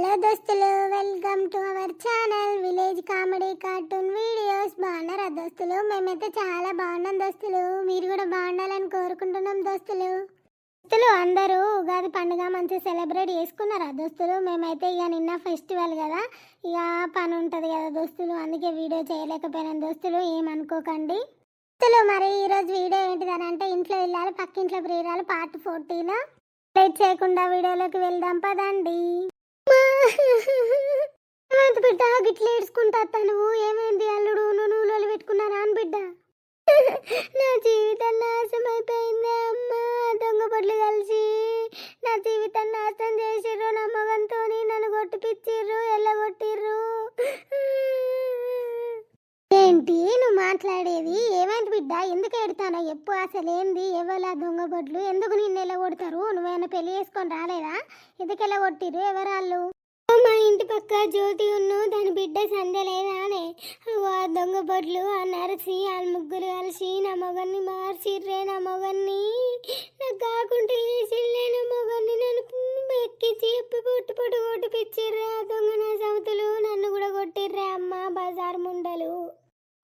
Hello దోస్తులు, welcome to our channel village comedy cartoon videos. బాగున్నారా దోస్తులు? మేమైతే చాలా బాగున్నాం దోస్తులు. మీరు కూడా బాగుండాలని కోరుకుంటున్నాం దోస్తులు. దోస్తులు అందరూ ఉగాది పండుగ మంచిగా సెలబ్రేట్ చేసుకున్నారా దోస్తులు? మేమైతే ఇక నిన్న ఫెస్టివల్ కదా, ఇక పని ఉంటుంది కదా దోస్తులు, అందుకే వీడియో చేయలేకపోయినాం దోస్తులు, ఏమనుకోకండి దోస్తులు. మరి ఈరోజు వీడియో ఏంటిదని అంటే, ఇంట్లో వెళ్ళాలి పక్కింట్లో ప్రియురాలు పార్ట్ 14. లేట్ చేయకుండా వీడియోలోకి వెళ్దాం పదండి. ఏమైంది బిడ్డ గిట్ల ఏడ్చుకుంటా? నువ్వు ఏమైంది? అల్లుడు నువ్వులు పెట్టుకున్నారా అని బిడ్డ? నా జీవితం నాశనం అయిపోయింది అమ్మా. దొంగ పట్లు కలిసి నా జీవితం నాశనం చేసిర్రు. నా మగంతో నన్ను కొట్టిపిచ్చిర్రు, ఎల్లగొట్టిర్రు. ఏంటి నువ్వు మాట్లాడేది? ఏమైంది బిడ్డ? ఎందుకు ఎడతానో చెప్పు. అసలు ఏంది? ఎవరు దొంగ బొడ్లు? ఎందుకు నిన్ను ఎలా కొడతారు? నువ్వేమైనా పెళ్లి చేసుకొని రాలేదా? ఎందుకు ఎలా కొట్టిర్రు? ఎవరాళ్ళు? మా ఇంటి పక్క జ్యోతి దాని బిడ్డ సంధ్య లేదానే? ఆ దొంగ బొడ్లు ఆ నరసి వాళ్ళ ముగ్గురు కలిసి నా మొగన్ని మార్చిర్రే. నా మొగన్ని నాకు కాకుండా చేసిర్రే. నా మొగన్ని నన్ను ఎక్కించి ఎప్పి పొట్టు పొట్టు కొట్టిపిచ్చిర్రే. ఆ దొంగ నా సౌతులు నన్ను కూడా కొట్టిర్రే అమ్మ బజార్ ముండలు.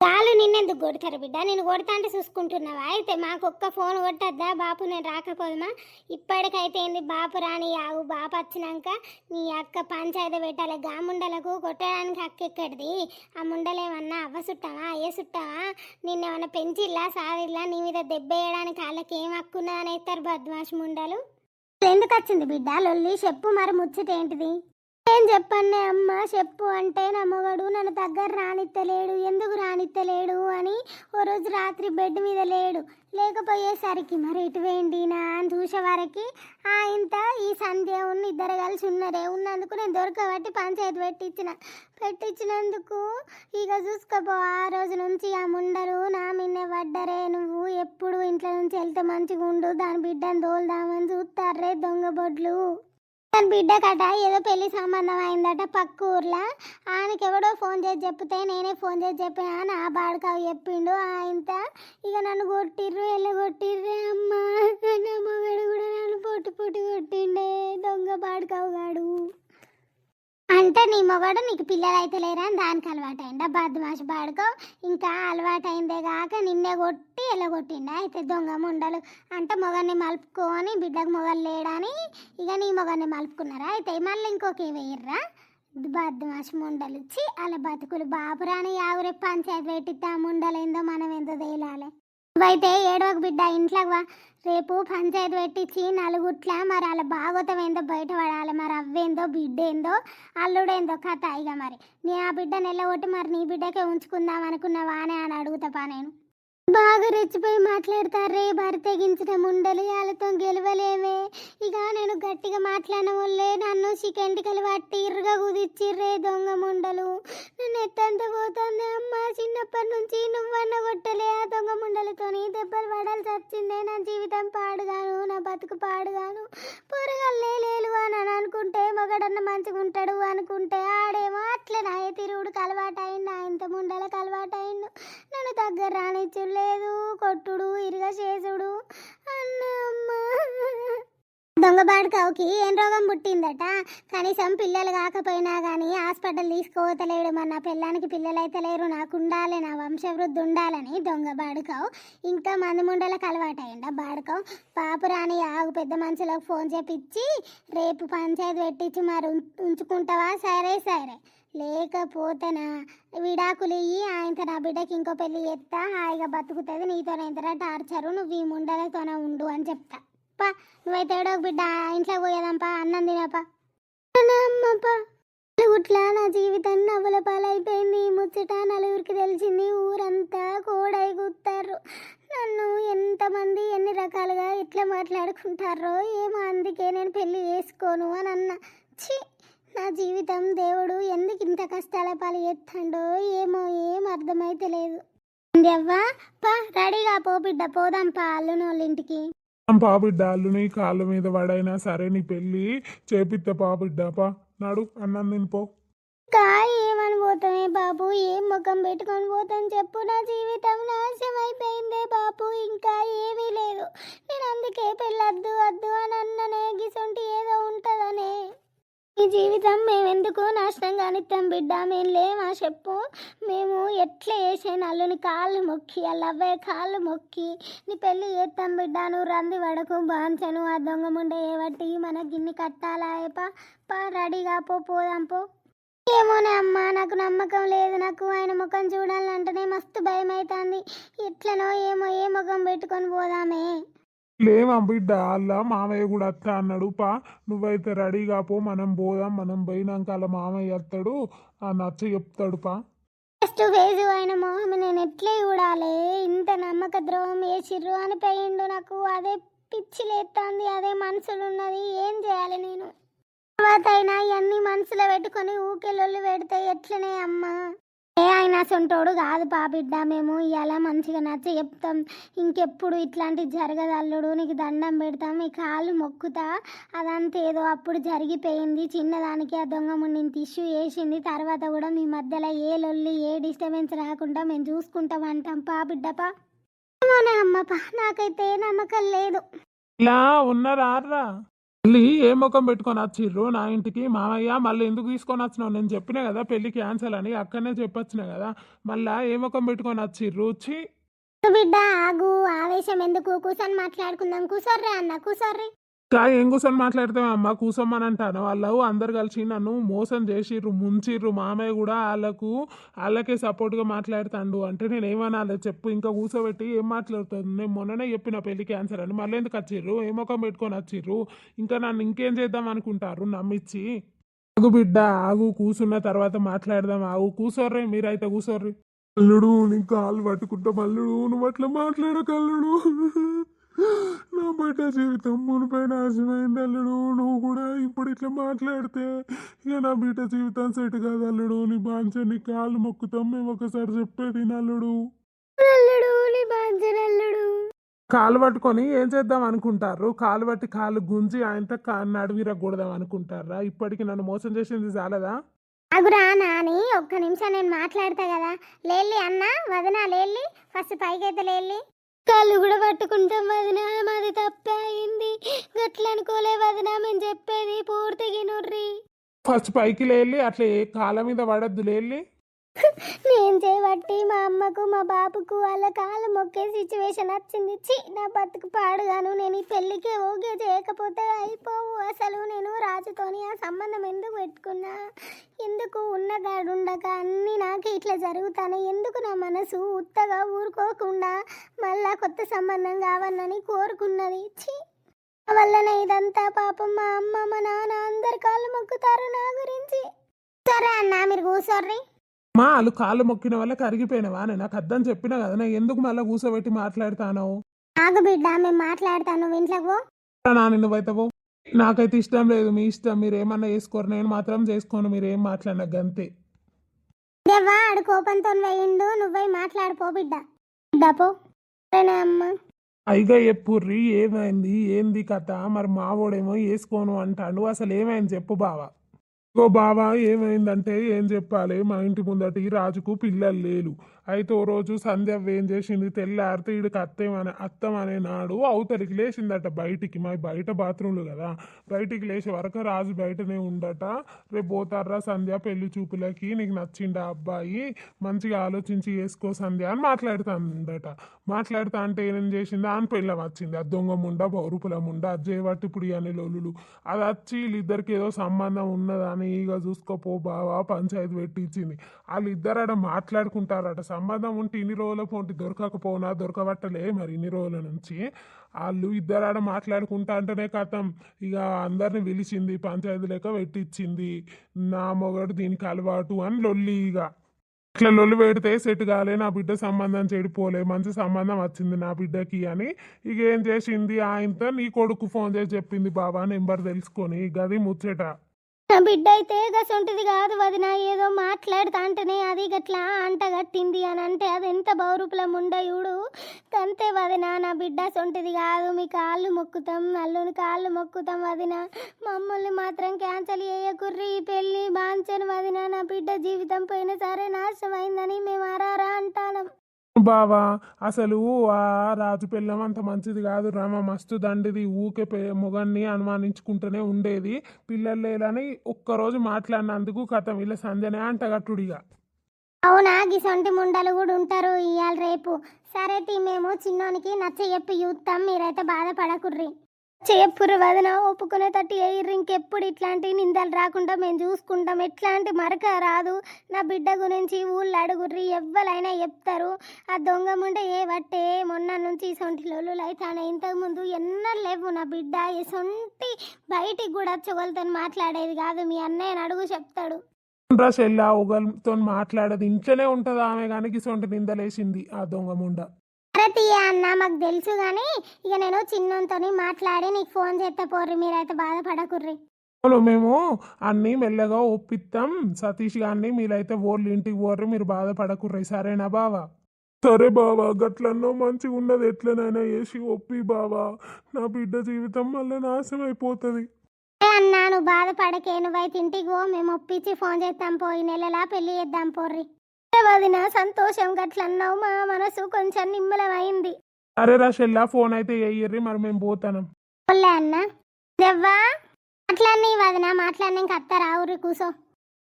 చాలు, నిన్నెందుకు కొడతారు బిడ్డ? నేను కొడతా అంటే చూసుకుంటున్నావా? అయితే మాకు ఒక్క ఫోన్ కొట్టద్దా బాపు? నేను రాకపోదమా? ఇప్పటికైతే ఏంది బాపు రాని ఆగు. బాపు వచ్చినాక నీ అక్క పంచాయతీ పెట్టాలి. గా ముండలకు కొట్టడానికి హక్కు ఎక్కడిది? ఆ ముండలేమన్నా అవ్వ చుట్టావా? అయ్యే చుట్టావా? నిన్నేమన్నా పెంచిల్లా సాదిల్లా? నీ మీద దెబ్బేయడానికి వాళ్ళకి ఏం హక్కున్నా అనేస్తారు బద్మాష్ ముండలు. ఎందుకు వచ్చింది బిడ్డ లొల్లి? చెప్పు మరి, ముచ్చట ఏంటిది? ఏం చెప్పన్నే అమ్మ, చెప్పు అంటే నా మొగడు నన్ను దగ్గర రానిత్తలేడు. ఎందుకు రానిత్తలేడు అని ఓ రోజు రాత్రి బెడ్ మీద లేడు. లేకపోయేసరికి మరి ఎటు వేయండి నా అని చూసేవారికి ఇంత ఈ సంధ్య ఇద్దరు కలిసి ఉన్నందుకు నేను దొరకబట్టి పంచాయతీ పెట్టించినందుకు ఇక చూసుకోపో. ఆ రోజు నుంచి ఆ ముండరు నా మిన్నే పడ్డరే. నువ్వు ఎప్పుడు ఇంట్లో నుంచి వెళ్తే మంచిగా ఉండు, దాని బిడ్డను దోల్దామని చూస్తారే దొంగ బొడ్లు. తన బిడ్డ కట ఏదో పెళ్లి సంబంధం అయిందట పక్క ఊర్లో. ఆయనకెవడో ఫోన్ చేసి చెప్తే నేనే ఫోన్ చేసి చెప్పినా నా బాడుకావు చెప్పిండు. ఇంత ఇక నన్ను కొట్టిర్రు, ఎల్లగొట్టిర్రే అమ్మ. నా మగడు కూడా నన్ను పొట్టు పొట్టు కొట్టిండే దొంగ బాడుకావు గాడు. అంటే నీ మొగడు నీకు పిల్లలు అయితే లేరా అని దానికి అలవాటైందా? బద్మాషి బాడుకో. ఇంకా అలవాటైందే కాక నిన్నే కొట్టి ఎల్లగొట్టిండా? అయితే దొంగ ముండలు అంటే మొగన్ని మలుపుకొని బిడ్డకు మొగలు లేడని ఇక నీ మొగన్ని మలుపుకున్నారా? అయితే మళ్ళీ ఇంకొక వేయర్రా బద్మాషి ముండలు. ఇచ్చి అలా బతుకులు. బాపురాని యాగురే పంచాయతీ పెట్టితే ఆ ముండలేందో మనం ఏందో తేలాలి. నువ్వైతే ఏడవకు బిడ్డ, ఇంట్లోకి రేపు పంచాయతీ పెట్టించి నలుగుట్ల మరి అలా భాగవతం ఏందో బయటపడాలి. మరి అవ్వేందో బిడ్డేందో అల్లుడేందో కథ. ఇక మరి నీ ఆ బిడ్డను ఎల్లగొట్టి మరి నీ బిడ్డకే ఉంచుకుందాం అనుకున్నావానే అని అడుగుతాపా నేను. బాగా రెచ్చిపోయి మాట్లాడతారే భర్త తెగించడం ఉండలు. వాళ్ళతో గెలవలేమే. ఇక నేను గట్టిగా మాట్లాడిన వాళ్ళే నన్ను చికెంటికలు పట్టి ఇరుగా కుదిచ్చిర్రే దొంగ ముండలు. నన్ను ఎత్తంత పోతుంది అమ్మ. చిన్నప్పటి నుంచి నువ్వన్న కొట్టలే ఆ దొంగ ముండలతోని దెబ్బలు పడాల్సి వచ్చిందే. నా జీవితం పాడుగాను, నా బతుకు పాడుగాను. పొరగల్లే లేలు అని అనుకుంటే మగడన్న మంచిగా ఉంటాడు అనుకుంటే ఆడేమో అట్లే నా తిరుగుడుకు అలవాటైండు. ఇంత ముండలకు అలవాటైండు. నన్ను దగ్గర రానిచ్చు లేదు, కొట్టుడు ఇరుగా చేసుడు అన్న అమ్మ. దొంగ బాడుకావుకి ఏం రోగం పుట్టిందట? కనీసం పిల్లలు కాకపోయినా కానీ హాస్పిటల్ తీసుకోవతలేడు. మరి నా పిల్లానికి పిల్లలు అయితే లేరు, నాకు ఉండాలి, నా వంశవృద్ధి ఉండాలని దొంగ బాడుకావు ఇంకా మంది ముండలకు అలవాటైందా బాడుకావు? పాపురాని ఆగు పెద్ద మనుషులకు ఫోన్ చేపించి రేపు పంచాయతీ పెట్టించి మరి ఉంచుకుంటావా? సరే సరే, లేకపోతేనా విడాకులు ఇయ్యి ఆయనతో నా బిడ్డకి ఇంకో పెళ్ళి చేస్తా, హాయిగా బతుకుతుంది. నీతోనే ఎంతరా టార్చరు, నువ్వు ఈ ముండలతోనే ఉండు అని చెప్తా. పా నువ్వైతే ఏడో బిడ్డ, ఇంట్లోకి పోయేదాంపా, అన్నం తినపా. అమ్మప్పా గుట్లా నా జీవితం నవ్వుల పాలైపోయింది. ముచ్చట నలుగురికి తెలిసింది. ఊరంతా కోడై కూతారు నన్ను. ఎంతమంది ఎన్ని రకాలుగా ఎట్లా మాట్లాడుకుంటారో ఏమో. అందుకే నేను పెళ్లి చేసుకోను అని అన్నా. ఛీ, నా జీవితం దేవుడు ఎందుకు ఇంత కష్టాల పాలు ఎత్తాడో ఏమో, ఏం అర్థమైతే లేదు. అవ్వా పా రెడీగా పో బిడ్డ, పోదాం పా అల్లుని వాళ్ళ ఇంటికి. పాబిడ్డ అల్లుని కాళ్ళ మీద పడైనా సరే నీ పెళ్ళి చేపిత్త పాబిడ్డ. పా నాడు అన్నం తినిపో. ఏమని పోతామే బాబు? ఏం ముఖం పెట్టుకొని పోతాను చెప్పు? నా జీవితం నాశనం అయిపోయిందే బాబు. ఇంకా ఏమీ లేదు. నేను అందుకే పెళ్ళొద్దు వద్దు అని అన్ననే గిసొంటి ఏదో ఉంటుందనే. ఈ జీవితం మేమెందుకు నాశనం కానిస్తాం బిడ్డ, మేము లేమా చెప్పు. మేము ఎట్లా చేసే నల్లుని కాళ్ళు మొక్కి అల్లవ్వే కాళ్ళు మొక్కి నీ పెళ్ళి చేస్తాం బిడ్డ. నువ్వు రంది వడకు బాంచను ఆ దొంగ ముండే ఏవట్టి మనకి గిన్ని కట్టాలా పా రెడీగా పోదాం పో. ఏమోనే అమ్మ, నాకు నమ్మకం లేదు. నాకు ఆయన ముఖం చూడాలంటేనే మస్తు భయం అవుతుంది. ఎట్లనో ఏమో ఏ ముఖం పెట్టుకొని పోదామే. లేవా బిడ్డ, అలా మామయ్య కూడా వస్తా అన్నాడు. పా నువ్వైతే రెడీగా పో, మనం పోదాం. మనం పోయినాక అలా మామయ్య వస్తాడు, ఆ నచ్చ చెప్తాడు. పా ఫస్ట్ ఫేజ్ ఆయన మొహం నేను ఎట్లే చూడాలి. ఇంత నమ్మక ద్రోహం వేసిర్రు అని పోయిండు. నాకు అదే పిచ్చి లేస్తుంది, అదే మనసులు ఉన్నది. ఏం చేయాలి నేను? తర్వాత అయినా ఇవన్నీ మనసులో పెట్టుకొని ఊకెళ్ళొల్లు పెడితే ఎట్లనే అమ్మా. ఆయన సొంటోడు కాదు బిడ్డ. మేము ఇలా మంచిగా నచ్చ చెప్తాం. ఇంకెప్పుడు ఇట్లాంటివి జరగదు అల్లుడు, నీకు దండం పెడతాం, ఈ కాళ్ళు మొక్కుతా. అదంతా ఏదో అప్పుడు జరిగిపోయింది. చిన్నదానికి ఆ దొంగ ముండిని ఇష్యూ చేసింది. తర్వాత కూడా మీ మధ్యలో ఏ లొల్లి ఏ డిస్టర్బెన్స్ రాకుండా మేము చూసుకుంటాం అంటాం. బిడ్డ ఏమోనే అమ్మ, నాకైతే నమ్మకం లేదు. ఇలా ఉన్నారా? మళ్ళీ ఏ ముఖం పెట్టుకొని వచ్చిర్రు నా ఇంటికి మామయ్య? మళ్ళీ ఎందుకు తీసుకొని వచ్చినావు? నేను చెప్పినా కదా పెళ్లి క్యాన్సల్ అని, అక్కడనే చెప్పొచ్చినా కదా. మళ్ళా ఏ ముఖం పెట్టుకొని వచ్చిర్రు? వచ్చి బిడ్డ ఆగు, ఆవేశం ఎందుకు? కూర్చొని మాట్లాడుకుందాం. కూసర్రే అన్న, కూసర్రే. ఏం కూర్చొని మాట్లాడితే అమ్మ కూసోమని అంటాను. వాళ్ళు అందరు కలిసి నన్ను మోసం చేసిర్రు, ముంచిర్రు. మామయ్య కూడా వాళ్ళకే సపోర్ట్గా మాట్లాడుతాండు అంటే నేను ఏమనాలి చెప్పు? ఇంకా కూర్చోబెట్టి ఏం మాట్లాడుతుంది? నేను మొన్ననే చెప్పిన పెళ్లి క్యాన్సర్ అని. మళ్ళీ ఎందుకు వచ్చిర్రు? ఏ ముఖం పెట్టుకొని వచ్చిర్రు? ఇంకా నన్ను ఇంకేం చేద్దాం అనుకుంటారు నమ్మిచ్చి? ఆగు బిడ్డ ఆగు, కూర్చున్న తర్వాత మాట్లాడదాం. ఆగు, కూసోర్రే, మీరైతే కూసోర్రి. అల్లుడు నీ కాలు పట్టుకుంటాం అల్లుడు, నువ్వు అట్లా మాట్లాడకల్లుడు. నా బిడ్డ జీవితం మునిపై నాశనమైంది అల్లుడు. నువ్వు కూడా ఇప్పుడు ఇట్లా మాట్లాడితే ఇక నా బిడ్డ జీవితం సెట్ కాదు అల్లుడు. నీ బాంచ నీ కాళ్ళు మొక్కుతాం, మేము ఒకసారి చెప్పేది అల్లుడు. కాలు పట్టుకొని ఏం చేద్దాం అనుకుంటారు? కాలు పట్టి కాలు గుంజి ఆయనతో నడువిరగొడదాం అనుకుంటారా? ఇప్పటికి నన్ను మోసం చేసింది చాలదా? అగురా నాని, ఒక్క నిమిషం నేను మాట్లాడతా కదా. లేల్లి అన్న వదినా, లేల్లి ఫస్ట్ పైకి అయితే లేల్లి. కాళ్ళు కూడా పట్టుకుంటాం వదినా, మాది తప్పే అయింది. గట్ల అనుకోలే వదినా, మేము చెప్పేది పూర్తిగా నుర్రి. ఫస్ట్ పైకి లేళ్ళి, అట్లా ఏ కాళ్ళ మీద పడద్దు లేళ్ళి. నేను చేయబట్టి మా అమ్మకు మా బాబుకు వాళ్ళ కాళ్ళు మొక్కే సిచ్యువేషన్ వచ్చింది. నా బతుకు పాడుగాను. నేను ఈ పెళ్ళికి ఓకే చేయకపోతే అయిపోవు. అసలు నేను రాజుతోని ఆ సంబంధం ఎందుకు పెట్టుకున్నా? ఎందుకు ఉన్నగాడుండక అన్నీ నాకు ఇట్లా జరుగుతాను? ఎందుకు నా మనసు ఉత్తగా ఊరుకోకుండా మళ్ళా కొత్త సంబంధం కావాలని కోరుకున్నది? వల్లనే ఇదంతా. పాపం మా అమ్మ మా నాన్న అందరు కాళ్ళు మొక్కుతారు నా గురించి. సరే అన్న, మీరు కూర్చోర్రి. మా వాళ్ళు కాళ్ళు మొక్కిన వల్ల కరిగిపోయినవా? నేను నాకు అర్థం చెప్పినా కదా, నేను ఎందుకు మళ్ళీ కూర్చోబెట్టి మాట్లాడతాను? ఆగు బిడ్డ, మేము మాట్లాడతాను. ఇంట్లోకి నాని నువ్వైతే నాకైతే ఇష్టం లేదు. మీ ఇష్టం, మీరు ఏమన్నా చేసుకోరు, నేను మాత్రం చేసుకోను. మీరు ఏం మాట్లాడినా గంతే. దేవా ఆడు కోపంతో వేయిండు, నువ్వై మాట్లాడిపో బిడ్డ. బిడ్డపో అమ్మ. అయిగా ఎప్పుర్రి ఏమైంది? ఏంది కథ? మరి మావోడేమో వేసుకోను అంటాడు. అసలు ఏమైంది చెప్పు బావా. ఓ బావా, ఏమైందంటే ఏం చెప్పాలి? మా ఇంటి ముందటి రాజుకు పిల్లలు లేరు. అయితే ఓ రోజు సంధ్య ఏం చేసింది, తెల్లారితే ఈడికి అత్తం అనే నాడు అవతలికి లేచిందట బయటికి. మా బయట బాత్రూంలు కదా, బయటికి లేచే వరకు రాజు బయటనే ఉండట. రేపు పోతారా సంధ్య పెళ్లి చూపులకి, నీకు నచ్చిండా అబ్బాయి, మంచిగా ఆలోచించి చేసుకో సంధ్య అని మాట్లాడుతుందట. మాట్లాడుతా అంటే ఏం చేసింది, ఆన్ పెళ్ళం వచ్చింది. ఆ దొంగ ముండ బౌరుపుల ముండ అది చేయబట్టి ఇప్పుడు ఇవన్నీ లొల్లులు. అది వచ్చి వీళ్ళిద్దరికి ఏదో సంబంధం ఉన్నదని ఇక చూసుకోపో బావా పంచాయతీ పెట్టించింది. వాళ్ళిద్దరు ఆడ మాట్లాడుకుంటారట. సంబంధం ఉంటే ఇన్ని రోజుల పోటీ దొరకకపోనా, దొరకబట్టలే మరి ఇన్ని రోజుల నుంచి. వాళ్ళు ఇద్దరు ఆడ మాట్లాడుకుంటా అంటేనే కథం ఇక అందరిని పిలిచింది, పంచాయతీ లెక్క పెట్టించింది. నా మొగడు దీనికి అలవాటు అని లొల్లి. ఇక ఇట్లా లొల్లి పెడితే సెట్ కాలే, నా బిడ్డ సంబంధం చెడిపోలే, మంచి సంబంధం వచ్చింది నా బిడ్డకి అని ఇక ఏం చేసింది, ఆయనతో నీ కొడుకు ఫోన్ చేసి చెప్పింది బాబా నెంబర్ తెలుసుకొని. గది ముచ్చట. నా బిడ్డ అయితే గసొంటిది కాదు వదిన. ఏదో మాట్లాడుతా అంటేనే అది గట్లా అంటగట్టింది అని అంటే అది ఎంత బౌరూపులం ఉండయుడు కంతే వదిన. నా బిడ్డ సొంటిది కాదు. మీ కాళ్ళు మొక్కుతాం, అల్లుని కాళ్ళు మొక్కుతాం వదిన. మమ్మల్ని మాత్రం క్యాన్సల్ చేయకుర్రి, పెళ్ళి బాంచను వదిన. నా బిడ్డ జీవితం పోయిన సరే నాశనం అయిందని మేము అరారా అంటాం. బావా అసలు ఆ రాజు పెళ్ళం అంత మంచిది కాదు రామ, మస్తు దండిది. ఊకే మొగన్ని అనుమానించుకుంటూనే ఉండేది. పిల్లలు లేరని ఒక్కరోజు మాట్లాడినందుకు కథం ఇలా సంజనే అంటగట్టుడిగా. అవునా, గిసొంటి ముండలు కూడా ఉంటారు ఇవాళ రేపు. సరే మేము చిన్నోనికి నచ్చ చెప్పి చూస్తాం, మీరైతే బాధపడకుర్రి. చెప్పురు వదన, ఒప్పుకునే తట్టు ఎయ్యర్రి. ఇంకెప్పుడు ఇట్లాంటి నిందలు రాకుండా మేము చూసుకుంటాం. ఎట్లాంటి మరక రాదు. నా బిడ్డ గురించి ఊళ్ళో అడుగుర్రి, ఎవ్వరైనా చెప్తారు. ఆ దొంగ ముండే ఏ బట్టే మొన్న నుంచి సొంటి లొల్లులు అవుతానే. ఇంతకుముందు ఎన్నో లేవు. నా బిడ్డ సొంటి బయటికి కూడా చొగలతో మాట్లాడేది కాదు. మీ అన్నయ్యని అడుగు చెప్తాడు. చెల్లా ఒకరితో మాట్లాడదు, ఇంట్లోనే ఉంటుంది ఆమె. కానీ గిసొంటి నిందలేసింది ఆ దొంగ ముండ. భారతీయ అన్న మాకు తెలుసు కానీ ఇక నేను చిన్నతో మాట్లాడి నీకు ఫోన్ చేస్తే పోర్రి, మీరైతే బాధపడకుర్రి. అవును, మేము అన్నీ మెల్లగా ఒప్పిస్తాం సతీష్ గారిని. మీరైతే ఓళ్ళు ఇంటికి పోర్రి, మీరు బాధపడకుర్రి. సరేనా బావా? సరే బావా, గట్లన్నో మంచిగా ఉన్నది. ఎట్లనైనా వేసి ఒప్పి బావా, నా బిడ్డ జీవితం మళ్ళీ నాశనం అయిపోతుంది. అన్నా నువ్వు బాధపడకే, నువ్వైతే ఇంటికి పో, మేము ఒప్పించి ఫోన్ చేస్తాం. పోయి నెలలా పెళ్లి చేద్దాం పోర్రి. వదిన సంతోషం, గట్లన్నావు మా మనసు కొంచెం నిమ్మలమైంది. అరే రాషెల్లా, ఫోన్ అయితే వేయర్రి, మరి మేము పోతాను. ఒళ్ళే అన్న దెవ్వా మాట్లాడిని వదిన, మాట్లాడినాక అత్త రావురి కూసో.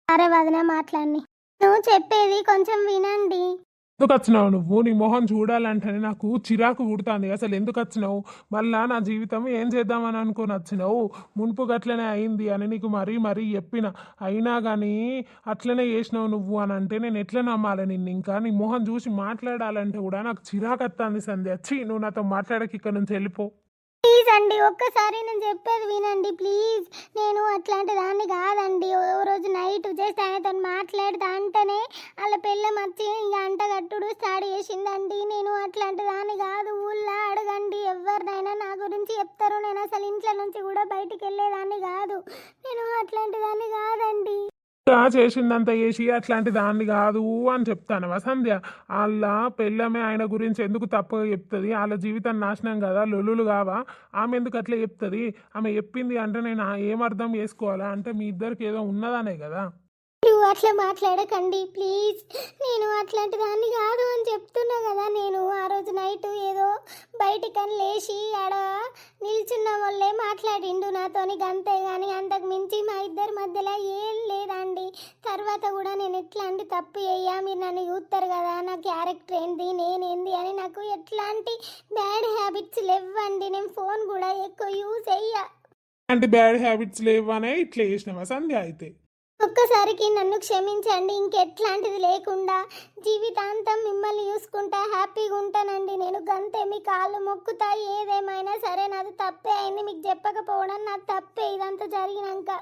అరే వదిన మాట్లాడిని, నువ్వు చెప్పేది కొంచెం వినండి. ఎందుకు వచ్చినావు నువ్వు? నీ మొహం చూడాలంటేనే నాకు చిరాకు పుడుతుంది. అసలు ఎందుకు వచ్చినావు? మళ్ళా నా జీవితం ఏం చేద్దామని అనుకుని వచ్చినావు? మునుపు గట్లనే అయింది అని నీకు మరీ మరీ చెప్పిన, అయినా కానీ అట్లనే చేసినావు నువ్వు అని అంటే నేను ఎట్లా నమ్మాలి నిన్ను? ఇంకా నీ మొహం చూసి మాట్లాడాలంటే కూడా నాకు చిరాకు వస్తుంది సంధ్య. వచ్చి నువ్వు నాతో మాట్లాడక ఇక్కడ నుంచి వెళ్ళిపో. ప్లీజ్ అండి, ఒక్కసారి నేను చెప్పేది వినండి ప్లీజ్. నేను అట్లాంటి దాన్ని కాదండి. ఓ రోజు నైట్ చేసి ఆయనతో మాట్లాడుతా అంటేనే వాళ్ళ పిల్లం వచ్చి ఇక అంటగట్టుడు స్టార్ట్ చేసిందండి. నేను అట్లాంటి దాన్ని కాదు. ఊళ్ళో అడగండి, ఎవరినైనా నా గురించి చెప్తారు. నేను అసలు ఇంట్లో నుంచి కూడా బయటికి వెళ్ళేదాన్ని కాదు. నేను అట్లాంటి దాన్ని కాదండి. చేసిందంతా చేసి అట్లాంటి దాన్ని కాదు అని చెప్తాను సంధ్య. వాళ్ళ పెళ్ళమే ఆయన గురించి ఎందుకు తప్పుగా చెప్తుంది? వాళ్ళ జీవితం నాశనం కదా, లొల్లులు కావా? ఆమె ఎందుకు అట్లా చెప్తుంది? ఆమె చెప్పింది అంటే నేను ఏమర్థం చేసుకోవాలా? అంటే మీ ఇద్దరికి ఏదో ఉన్నదనే కదా. నువ్వు అట్లా మాట్లాడకండి ప్లీజ్. నేను అట్లాంటి దాన్ని కాదు అని చెప్తున్నా కదా. నేను ఆ రోజు నైట్ ఏదో బయటికని లేచి ఆడ నిల్చున్న వాళ్ళే మాట్లాడిండు నాతోని, గంతే. కానీ అంతకు మించి మా ఇద్దరి మధ్యలో ఏం లేదండి. తర్వాత కూడా నేను ఎట్లాంటి తప్పు అయ్యా, మీరు నన్ను చూస్తారు కదా, నా క్యారెక్టర్ ఏంది నేనేంది అని. నాకు ఎట్లాంటి బ్యాడ్ హ్యాబిట్స్ లేవండి. నేను ఫోన్ కూడా ఎక్కువ యూజ్ అయ్యా. అంటే బ్యాడ్ హ్యాబిట్స్ లేవనే ఇట్లా చేసినావా సంధ్య? అయితే ఒక్కసారికి నన్ను క్షమించండి. ఇంకెట్లాంటిది లేకుండా జీవితాంతం మిమ్మల్ని చూసుకుంటా హ్యాపీగా ఉంటానండి. నేను గంతే, మీ కాళ్ళు మొక్కుతా. ఏదేమైనా సరే నాది తప్పే అయింది, మీకు చెప్పకపోవడం నాది తప్పే ఇదంతా జరిగినాక.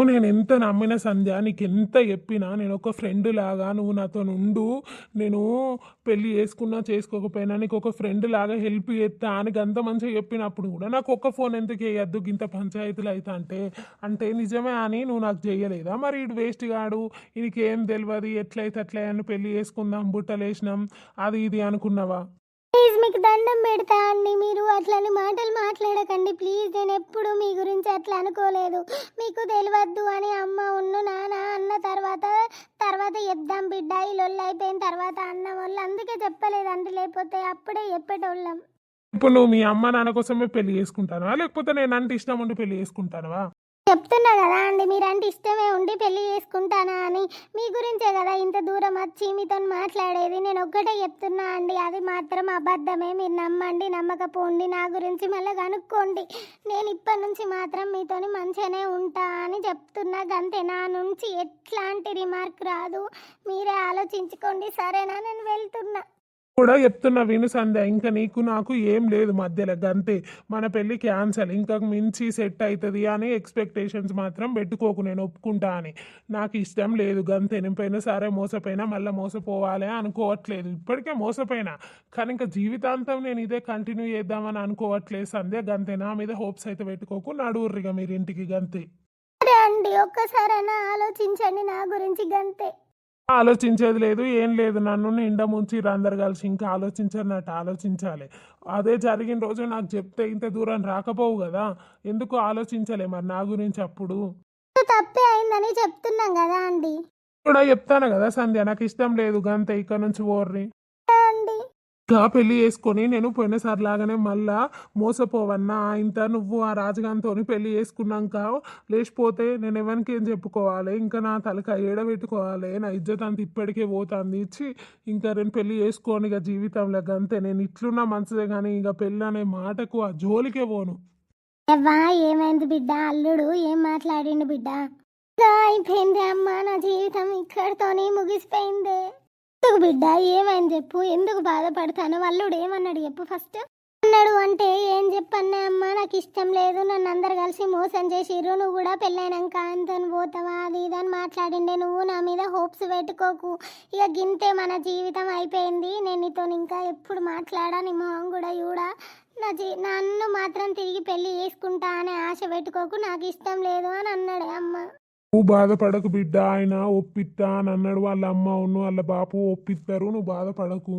నేను ఎంత నమ్మిన సంధ్య, నీకు ఎంత చెప్పినా నేను ఒక ఫ్రెండ్ లాగా నువ్వు నాతో ఉండు, నేను పెళ్ళి చేసుకున్నా చేసుకోకపోయినా నీకు ఒక ఫ్రెండ్ లాగా హెల్ప్ చేస్తా అని అంత మంచిగా చెప్పినప్పుడు కూడా నాకు ఒక్క ఫోన్ ఎందుకు వేయద్దు? ఇంత పంచాయతీలు అయితే అంటే నిజమే అని నువ్వు నాకు చేయలేదా? మరి ఇటు వేస్ట్ గాడు, ఈయనకేం తెలియదు, ఎట్లయితే అట్లా అని పెళ్ళి చేసుకుందాం, బుట్టలు వేసినాం, అది ఇది అనుకున్నావా? ప్లీజ్ మీకు దండం పెడతా అండి, మీరు అట్లాంటి మాటలు మాట్లాడకండి ప్లీజ్. నేను ఎప్పుడు మీ గురించి అట్లా అనుకోలేదు. మీకు తెలియద్దు అని అమ్మ ఉన్ను నాన్న అన్న తర్వాత చెప్దాం బిడ్డ, ఈ లొల్లు అయిపోయిన తర్వాత అన్న వాళ్ళు, అందుకే చెప్పలేదండి. లేకపోతే అప్పుడే చెప్పేటోళ్ళం. ఇప్పుడు నువ్వు మీ అమ్మ నాన్న కోసమే పెళ్లి చేసుకుంటానవా, లేకపోతే నేను అంటే ఇష్టం ఉండి పెళ్లి చేసుకుంటానవా? చెప్తున్నా కదా అండి, మీరంటే ఇష్టమే ఉండి పెళ్లి చేసుకుంటానా అని. మీ గురించే కదా ఇంత దూరం వచ్చి మీతో మాట్లాడేది. నేను ఒక్కటే చెప్తున్నా అండి, అది మాత్రం అబద్ధమే. మీరు నమ్మండి, నమ్మకపోండి, నా గురించి మళ్ళీ కనుక్కోండి. నేను ఇప్పటి నుంచి మాత్రం మీతోని మంచిగానే ఉంటా అని చెప్తున్నా గంతే. నా నుంచి ఎట్లాంటి రిమార్క్ రాదు, మీరే ఆలోచించుకోండి. సరేనా? నేను వెళ్తున్నా. కూడా చెప్తున్నా విను సంధ్య, ఇంకా నీకు నాకు ఏం లేదు మధ్యలో, గంతే. మన పెళ్ళి క్యాన్సల్, ఇంకా మించి సెట్ అవుతుంది అని ఎక్స్పెక్టేషన్స్ మాత్రం పెట్టుకోకు. నేను ఒప్పుకుంటా అని నాకు ఇష్టం లేదు, గంతే. నేను పోయినా సరే మోసపోయినా మళ్ళీ మోసపోవాలి అనుకోవట్లేదు. ఇప్పటికే మోసపోయినా, కానీ ఇంకా జీవితాంతం నేను ఇదే కంటిన్యూ చేద్దామని అనుకోవట్లేదు సంధ్య, గంతే. నా మీద హోప్స్ అయితే పెట్టుకోకు, నడువుర్రిగా మీరు ఇంటికి, గంతే. సరే అండి, ఒక్కసారైనా ఆలోచించండి నా గురించి, గంతే. ఆలోచించేది లేదు, ఏం లేదు. నన్ను నిండా ముంచి అందరు కలిసి ఇంకా ఆలోచించారన్నట్టు ఆలోచించాలి. అదే జరిగిన రోజు నాకు చెప్తే ఇంత దూరం రాకపోవు కదా. ఎందుకు ఆలోచించలే మరి నా గురించి అప్పుడు? తప్పే అయిందని చెప్తున్నాం కదా అండి. కూడా చెప్తాను కదా సంధ్య, నాకు ఇష్టం లేదు, గంతే. ఇక్కడ నుంచి ఓర్రి అండి ఇంకా పెళ్లి చేసుకొని నేను పోయినసారి లాగానే మళ్ళా మోసపోవన్నా ఇంత నువ్వు ఆ రాజుగారితో పెళ్లి చేసుకున్నాక లేచిపోతే నేను ఎవరికి ఏం చెప్పుకోవాలి ఇంకా నా తలక ఏడబెట్టుకోవాలి నా ఇజ్జత్ అంత ఇప్పటికే పోతుంది ఇచ్చి ఇంకా నేను పెళ్లి చేసుకోని ఇక జీవితంలో అంతే నేను ఇట్లున్నా మంచిదే కానీ ఇక పెళ్ళి అనే మాటకు ఆ జోలికే పోను. ఎవ్వా ఏమైంది బిడ్డ అల్లుడు ఏం మాట్లాడిండు బిడ్డ ఇక అయిపోయింది అమ్మ నా జీవితం ఇక్కడితోనే ముగిసిపోయింది. ఎందుకు బిడ్డ ఏమైంది చెప్పు ఎందుకు బాధపడతాను అల్లుడు ఏమన్నాడు చెప్పు ఫస్ట్ అన్నాడు అంటే ఏం చెప్పన్నా అమ్మ నాకు ఇష్టం లేదు నన్ను అందరు కలిసి మోసం చేసిర్రు నువ్వు కూడా పెళ్ళైనాక అంత పోతావా అది ఇది అని మాట్లాడిండే నువ్వు నా మీద హోప్స్ పెట్టుకోకు ఇక గింతే మన జీవితం అయిపోయింది నేను నీతో ఇంకా ఎప్పుడు మాట్లాడా నీ మొహం కూడా చూడా నన్ను మాత్రం తిరిగి పెళ్లి చేసుకుంటా అనే ఆశ పెట్టుకోకు నాకు ఇష్టం లేదు అని అన్నాడే అమ్మ. నువ్వు బాధపడకు బిడ్డ ఆయన ఒప్పిస్తా అని అన్నాడు వాళ్ళ అమ్మ ఉన్ను వాళ్ళ బాపు ఒప్పిస్తారు నువ్వు బాధపడకు.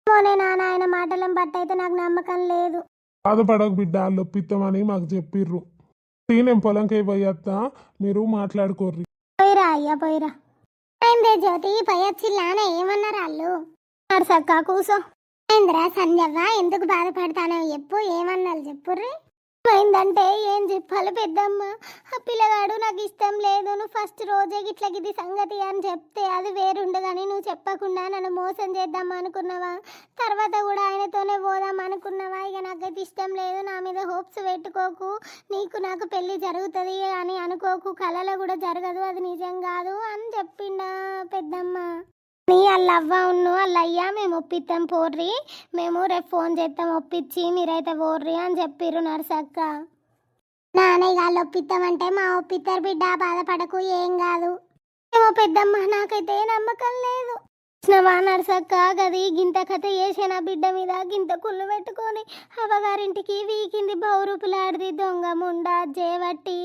పోనే నాన్న ఆయన మాటలను బట్టి అయితే నాకు నమ్మకం లేదు. బాధపడకు బిడ్డ వాళ్ళు ఒప్పిస్తామని మాకు చెప్పిర్రు. నేను పొలంకి పోయేస్తా మీరు మాట్లాడుకోర్రి. పోయిరా అయ్యా పోయిరా. అయిందే జ్యోతి పోయొచ్చిల్లానే ఏమన్నారు వాళ్ళు నర్సక్క కూసో. అయిందిరా సంజవ్వ ఎందుకు బాధపడతానో చెప్పు ఏమన్నారు చెప్పుర్రి. ఏమైందంటే ఏం చెప్పాలి పెద్దమ్మ ఆ పిల్లగాడు నాకు ఇష్టం లేదు నువ్వు ఫస్ట్ రోజే గిట్ల గిది సంగతి అని చెప్తే అది వేరుండు కానీ నువ్వు చెప్పకుండా నన్ను మోసం చేద్దాం అనుకున్నావా తర్వాత కూడా ఆయనతోనే పోదాం అనుకున్నావా ఇక నాకైతే ఇష్టం లేదు నా మీద హోప్స్ పెట్టుకోకు నీకు నాకు పెళ్ళి జరుగుతుంది అని అనుకోకు కళలో కూడా జరగదు అది నిజం కాదు అని చెప్పిండా పెద్దమ్మ. నీ అల్లవ్వ ఉన్ను అల్లయ్యా మేము ఒప్పిస్తాం పోర్రి మేము రేపు ఫోన్ చేస్తాం ఒప్పించి మీరైతే పోర్రి అని చెప్పిర్రు నర్సక్క. నాన్నయ్య వాళ్ళు ఒప్పిస్తామంటే మా ఒప్పిస్తారు బిడ్డ బాధపడకు ఏం కాదు. ఏమో పెద్దమ్మ నాకైతే నమ్మకం లేదు. కృష్ణవా నర్సక్క గది గింత కథ చేసే నా బిడ్డ మీద గింత కుళ్ళు పెట్టుకొని అవ్వగారింటికి వీకింది బౌరూపులాడిది దొంగ ముండా జేవట్టి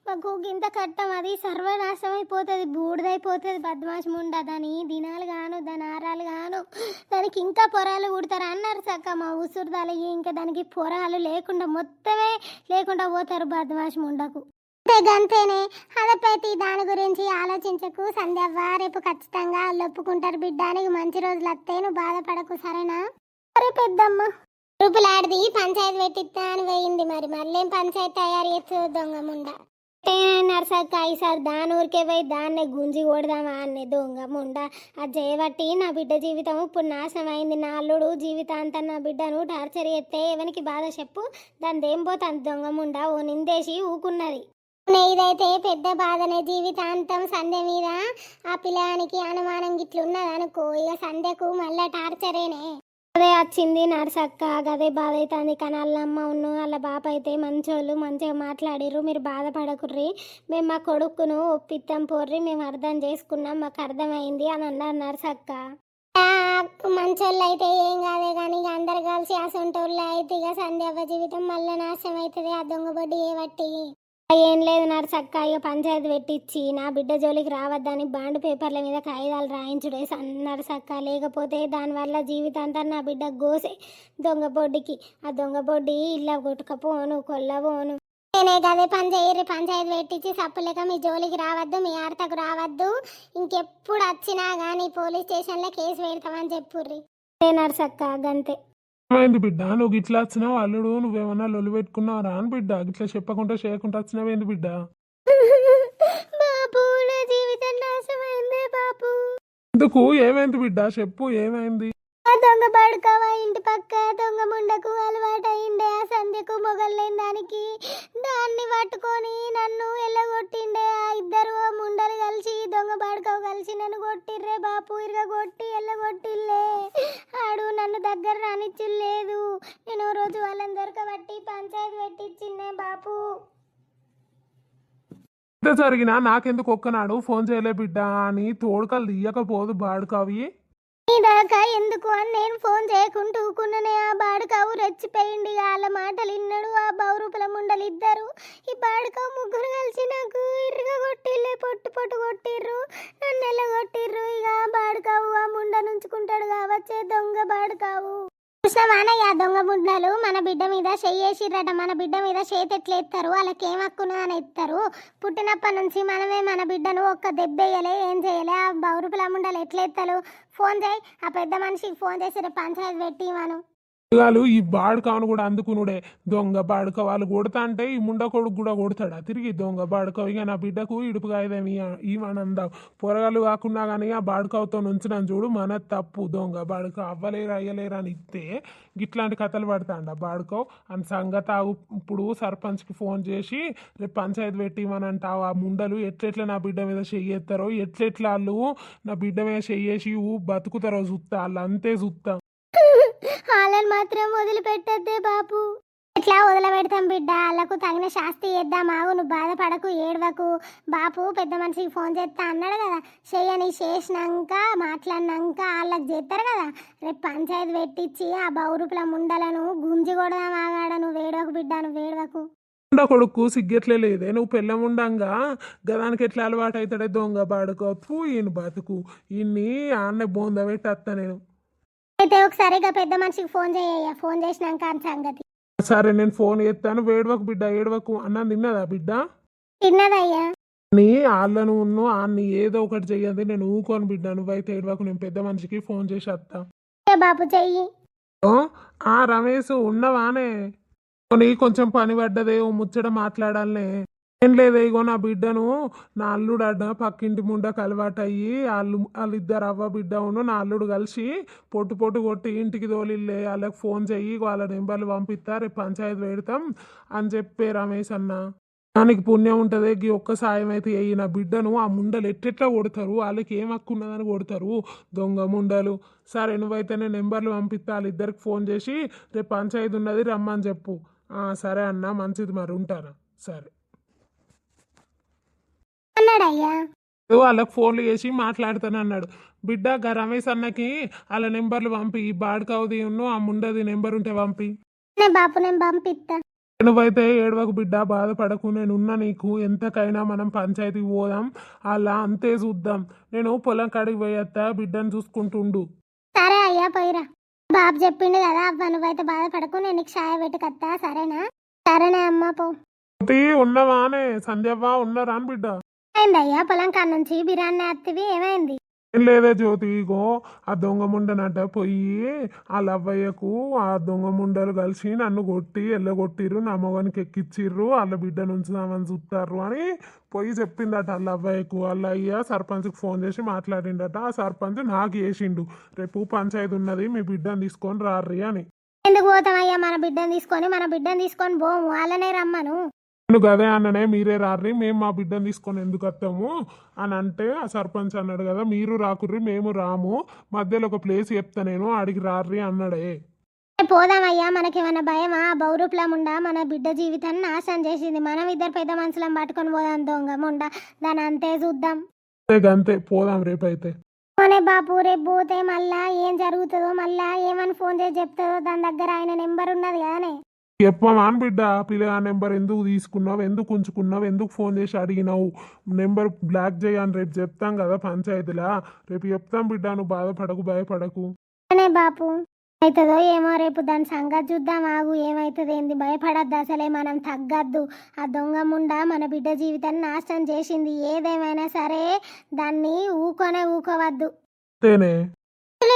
మాకు గింత కట్టం అది సర్వనాశం అయిపోతుంది బూడిదైపోతుంది బద్మాష్ ముండా దాని దినాలు గాను దాని ఆరాలు గాను దానికి ఇంకా పొరాలు కుడతారు అన్నారు సక్క మా ఉసురుదాలకి ఇంకా దానికి పొరాలు లేకుండా మొత్తమే లేకుండా పోతారు బద్మాష్ ముండకు. గంతేనే అదపైతే దాని గురించి ఆలోచించకు సంధ్యవ్వ రేపు ఖచ్చితంగా వాళ్ళు ఒప్పుకుంటారు బిడ్డానికి మంచి రోజులు వస్తే నువ్వు బాధపడకు సరేనా. సరే పెద్దమ్మ. రూపులాడిది పంచాయతీ పెట్టిస్తా అని పోయింది మరి మళ్ళేం పంచాయతీ తయారు చేస్తుంది దొంగ ముండ. నర్సక్క ఈసారి దాని ఊరికే పోయి దాన్నే గుంజి కొడదామా అనే దొంగ ముండ అది చేయబట్టి నా బిడ్డ జీవితం ఇప్పుడు నాశనం అయింది. నా అల్లుడు జీవితాంతం నా బిడ్డను టార్చర్ చేస్తే ఎవరికి బాధ చెప్పు దాని ఏం పోతుంది దొంగ ముండ ఓ నిందేసి ఊకున్నది. ఇదైతే పెద్ద బాధనే జీవితాంతం సంధ్య మీద ఆ పిల్లానికి అనుమానం గిట్లున్నది అనుకో ఇక సంధ్యకు మళ్ళా టార్చరేనే. అదే వచ్చింది నర్సక్క గదే బాధ అవుతుంది కానీ వాళ్ళ అమ్మ ఉన్ను వాళ్ళ బాప అయితే మంచోళ్ళు మంచిగా మాట్లాడిర్రు మీరు బాధపడకుర్రి మేము మా కొడుకును ఒప్పిస్తాం పోర్రి మేము అర్థం చేసుకున్నాం మాకు అర్థమైంది అని అన్నారు నర్సక్క. మంచోళ్ళు అయితే ఏం కాదే కానీ ఇక అందరు కలిసి అసంటోళ్ళు అయితే ఇక సంధ్యవ్వ జీవితం మళ్ళీ నాశనం అవుతుంది ఆ దొంగబొడ్డి ఏ బట్టి. ఏం లేదు నర్సక్క ఇక పంచాయతీ పెట్టించి నా బిడ్డ జోలికి రావద్దని బాండ్ పేపర్ల మీద కాగితాలు రాయించుడే నర్సక్క లేకపోతే దానివల్ల జీవితాంతం నా బిడ్డ గోసే దొంగ బొడ్డికి ఆ దొంగ బొడ్డి ఇళ్ళ కొట్టుకపోను కొల్లబోను. నేనే కదే పని చేయరు పంచాయతీ పెట్టించి సప్పులేక మీ జోలికి రావద్దు మీ ఆడతకు రావద్దు ఇంకెప్పుడు వచ్చినా కానీ పోలీస్ స్టేషన్లో కేసు పెడతామని చెప్పుర్రి. నర్సక్క గంతే. ఏమైంది బిడ్డ నువ్వు గిట్లా వచ్చినావు అల్లుడు నువ్వేమన్నా లొల్లి పెట్టుకున్నావురా అని బిడ్డ గిట్లా చెప్పకుండా చేయకుండా వచ్చినావేంది బిడ్డ. బాబు నా జీవితం నాశనమైందే బాబు. ఎందుకు ఏమైంది బిడ్డ చెప్పు ఏమైంది. ఆ దొంగ పడుకోవా ఇంటి పక్క దొంగ ముండకు అలవాటు అయిండే ఆ సంధ్యకు మొగలేని దానికి దాన్ని పట్టుకొని నన్ను ఎల్లగొట్టిండే ఆ ఇద్దరు ముండలు కలిసి దొంగ పడుకోవ కలిసి నన్ను కొట్టిర్రే బాపు ఇరగ కొట్టి ఎల్లగొట్టిల్లే ఆడు నన్ను దగ్గర రానిచ్చిలేదు నేను రోజు వాళ్ళని దొరకబట్టి పంచాయతీ పెట్టించిందే బాపు. ఇంత జరిగినా నాకెందుకు ఒక్కనాడు ఫోన్ చేయలే బిడ్డ అని తోడుకలు తీయకపోదు బాడుకవి దాకా ఎందుకు అని నేను ఫోన్ చేయకుండా ఊకున్ననే ఆ బాడుకావు రెచ్చిపోయింది వాళ్ళ మాటలు విన్నాడు ఆ బౌరూపుల ముండలు ఇద్దరు ఈ బాడుకావు ముగ్గురు కలిసి నాకు ఇరుగా కొట్టిర్లే పొట్టు పొట్టు కొట్టిర్రు నన్ను ఎలా కొట్టిర్రు ఇక బాడుకావు ఆ ముండ నుంచుకుంటాడు కావచ్చే దొంగ బాడుకావు చూసినవానయ్య దొంగ బుడ్డలు మన బిడ్డ మీద చెయ్యేసిర్రట. మన బిడ్డ మీద చేతి ఎట్లా ఎత్తారు, వాళ్ళకి ఏం హక్కును అని ఎత్తారు. పుట్టినప్పటి నుంచి మనమే మన బిడ్డను ఒక్క దెబ్బేయలే, ఏం చేయలే. ఆ బౌరుపుల ముండలు ఎట్లా ఎత్తారు? ఫోన్ చేయి, ఆ పెద్ద మనిషికి ఫోన్ చేసి రేపు పంచాయతీ పెట్టి మనం. పిల్లలు ఈ బాడుకాను కూడా అందుకునుడే. దొంగ బాడుక వాళ్ళు కొడతా అంటే ఈ ముండ కొడుకు కూడా కొడతాడా తిరిగి దొంగ బాడుక. ఇక నా బిడ్డకు ఇడుపు కాయదేమి ఈమనందాం. పొరగాలు కాకుండా కానీ ఆ బాడుకవుతో ఉంచినాం చూడు, మన తప్పు. దొంగ బాడుక అవ్వలేరు అయ్యలేరు అని ఇస్తే ఇట్లాంటి కథలు పడతాండ బాడుకో అని సంగతి. ఇప్పుడు సర్పంచ్కి ఫోన్ చేసి రేపు పంచాయతీ పెట్టి ఇవ్వనంటావు. ఆ ముండలు ఎట్లెట్లా నా బిడ్డ మీద చెయ్యేస్తారో, ఎట్లెట్లా వాళ్ళు నా బిడ్డ మీద చెయ్యేసి బతుకుతారో చూస్తా. వాళ్ళు అంతే చూస్తా. వాళ్ళని మాత్రం వదిలిపెట్టద్దే బాపు. ఎట్లా వదిలిపెడతాం బిడ్డ? వాళ్ళకు తగిన శాస్తి చేద్దాం. ఆగు, నువ్వు బాధపడకు, ఏడవకు. బాపు పెద్ద మనిషికి ఫోన్ చేస్తా అన్నాడు కదా, చెయ్యని చేసినాక మాట్లాడినాక వాళ్ళకి చేస్తారు కదా. రేపు పంచాయతీ పెట్టించి ఆ బౌరుపుల ముండలను గుంజి కొడదాం. ఆగాడ, నువ్వు వేడవకు బిడ్డ, నువ్వు వేడవకు. ముండ కొడుకు సిగ్గెట్లే లేదే, నువ్వు పెళ్ళముండంగా గదానికి ఎట్లా అలవాటు అవుతాడే దొంగ బాడుకోవచ్చు. ఈయన బతుకు ఇన్ని ఆన్నే బోంద పెట్టేస్తా నేను. అయితే ఒకసారి ఇక పెద్ద మనిషికి ఫోన్ చేయ, ఫోన్ చేసినాక అని సంగతి. సరే నేను ఫోన్ చేస్తాను. వేడవకు బిడ్డ, ఏడవకు. అన్నం తిన్నదా బిడ్డ? తిన్నదయ్యా. నీ వాళ్ళను అన్ని ఏదో ఒకటి చెయ్యండి, నేను ఊకోను బిడ్డ. నువ్వైతే ఏడవకు, నేను పెద్ద మనిషికి ఫోన్ చేసి వస్తా. బాపు చెయ్యి. ఆ రమేష్ ఉన్నవానే? నీ కొంచెం పని పడ్డదే, ఓ ముచ్చట మాట్లాడాలనే. ఏం లేదే, ఇగో నా బిడ్డను నా అల్లుడు అడ్డ పక్కింటి ముండకు అలవాటు అయ్యి వాళ్ళిద్దరు అవ్వ బిడ్డ నా అల్లుడు కలిసి పొట్టు పొట్టు కొట్టి ఇంటికి తోలిల్లే. వాళ్ళకి ఫోన్ చెయ్యి, వాళ్ళ నెంబర్లు పంపిస్తా, రేపు పంచాయతీ పెడతాం అని చెప్పే రమేష్ అన్న. దానికి పుణ్యం ఉంటుంది. గీ ఒక్క సాయం అయితే అయ్యి నా బిడ్డను ఆ ముండలు ఎట్టెట్లా కొడతారు, వాళ్ళకి ఏం హక్కు ఉన్నదని కొడతారు దొంగ ముండలు. సరే నువ్వైతే నేను నెంబర్లు పంపిస్తా, వాళ్ళిద్దరికి ఫోన్ చేసి రేపు పంచాయతీ ఉన్నది రమ్మని చెప్పు. సరే అన్న, మంచిది, మరి ఉంటాను. సరే అన్నాడయ్యా. వాళ్ళకి ఫోన్లు చేసి మాట్లాడుతాను అన్నాడు. బిడ్డ గా రమేష్ అన్నకి వాళ్ళ నెంబర్లు పంపి, ఈ బాడుకవుది ఆ ముండది నెంబర్ ఉంటే పంపి. బాపు నేను పంపిస్తా. నువ్వైతే ఏడవకు బిడ్డ, బాధపడకు, నేనున్నా నీకు. ఎంతకైనా మనం పంచాయతీకి పోదాం, అలా అంతే చూద్దాం. నేను పొలం కాడికి పోయేస్తా, బిడ్డను చూసుకుంటుండు. సరే అయ్యా, పోయిరా. బాబు చెప్పిండు కదా అవ్వ, నువ్వైతే బాధపడకు, నేను నీకు ఛాయ్ పెట్టుకత్తా. సరేనా? సరేనే అమ్మ, పో. ఉన్నవానే సంధ్యవ్వ, ఉన్నారా అని బిడ్డ? అయిందయ్యా, పొలం కాడ నుంచి బిర్యానీ అత్తివి, ఏమైంది? ఏం లేదే జ్యోతి, ఇగో ఆ దొంగ ముండనట పోయి ఆ లవ్వయ్యకు ఆ దొంగ ముండలు కలిసి నన్ను కొట్టి ఎల్లగొట్టిర్రు, నా మొగనికి ఎక్కిచ్చిర్రు, వాళ్ళ బిడ్డ నుంచుదామని చూస్తారు అని పోయి చెప్పిందట వాళ్ళ అవ్వయ్యకు. వాళ్ళ అయ్య సర్పంచ్కి ఫోన్ చేసి మాట్లాడిండట. ఆ సర్పంచ్ నాకు చేసిండు, రేపు పంచాయతీ ఉన్నది, మీ బిడ్డను తీసుకొని రార్రి అని. ఎందుకు పోతామయ్యా? మన బిడ్డను తీసుకొని పోము, వాళ్ళనే రమ్మను. నేను గదే అన్ననే, మీరే రార్రి, మేము మా బిడ్డను తీసుకొని ఎందుకు వస్తాము అని అంటే ఆ సర్పంచ్ అన్నాడు కదా, మీరు రాకుర్రి మేము రాము, మధ్యలో ఒక ప్లేస్ చెప్తా నేను, ఆడికి రార్రి అన్నాడే. పోదామయ్యా, మనకేమన్నా భయమా? బౌరుప్ల ముండా మన బిడ్డ జీవితాన్ని నాశనం చేసింది. మనం ఇద్దరు పెద్ద మనుషులం పట్టుకొని పోదాం దొంగ ముండా, దాని అంతే చూద్దాం. అంతే పోదాం రేపైతే. పోనే బాపు, రేపు పోతే మళ్ళా ఏం జరుగుతుందో, మళ్ళా ఏమని ఫోన్ చేసి చెప్తుందో. దాని దగ్గర ఆయన నెంబర్ ఉన్నది కదనే. చెప్పమాను బిడ్డ, పిల్లగా నెంబర్ ఎందుకు తీసుకున్నావు, ఎందుకు ఉంచుకున్నావు, ఎందుకు ఫోన్ చేసి అడిగినావు, నెంబర్ బ్లాక్ చేయని రేపు చెప్తాం కదా పంచాయతీలా, రేపు చెప్తాం బిడ్డ, నువ్వు బాధపడకు, భయపడకు. బాపు అవుతుందో ఏమో, రేపు దాని సంగతి చూద్దాం. ఆగు, ఏమవుతుంది ఏంది, భయపడద్దు అసలే, మనం తగ్గద్దు. ఆ దొంగ ముండా మన బిడ్డ జీవితాన్ని నాశనం చేసింది. ఏదేమైనా సరే దాన్ని ఊకోవద్దు.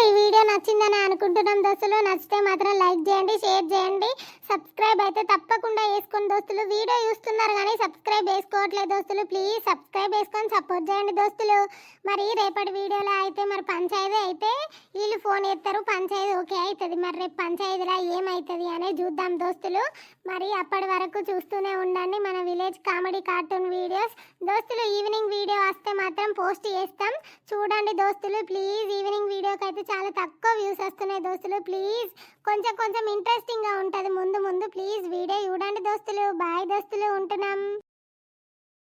ఈ వీడియో నచ్చిందని అనుకుంటున్నాం దోస్తులు. నచ్చితే మాత్రం లైక్ చేయండి, షేర్ చేయండి, సబ్స్క్రైబ్ అయితే తప్పకుండా వేసుకోండి దోస్తులు. వీడియో చూస్తున్నారు కానీ సబ్స్క్రైబ్ వేసుకోవట్లేదు దోస్తులు. ప్లీజ్ సబ్స్క్రైబ్ వేసుకొని సపోర్ట్ చేయండి దోస్తులు. మరి రేపటి వీడియోలో అయితే మరి పంచాయతీ అయితే వీళ్ళు ఫోన్ చేస్తారు, పంచాయతీ ఓకే అవుతుంది. మరి రేపు పంచాయతీలో ఏమవుతుంది అనేది చూద్దాం దోస్తులు. మరి అప్పటి వరకు చూస్తూనే ఉండండి మన విలేజ్ కామెడీ కార్టూన్ వీడియోస్ దోస్తులు. ఈవినింగ్ వీడియో వస్తే మాత్రం పోస్ట్ చేస్తాం, చూడండి దోస్తులు. ప్లీజ్ ఈవినింగ్ వీడియోకి అయితే చాలా తక్కువ వ్యూస్ వస్తున్నాయి దోస్తులు. ప్లీజ్ కొంచెం ఇంట్రెస్టింగ్గా ఉంటుంది ముందు. ప్లీజ్ వీడియో చూడండి దోస్తులు. బాయ్ దోస్తులు, ఉంటున్నాం.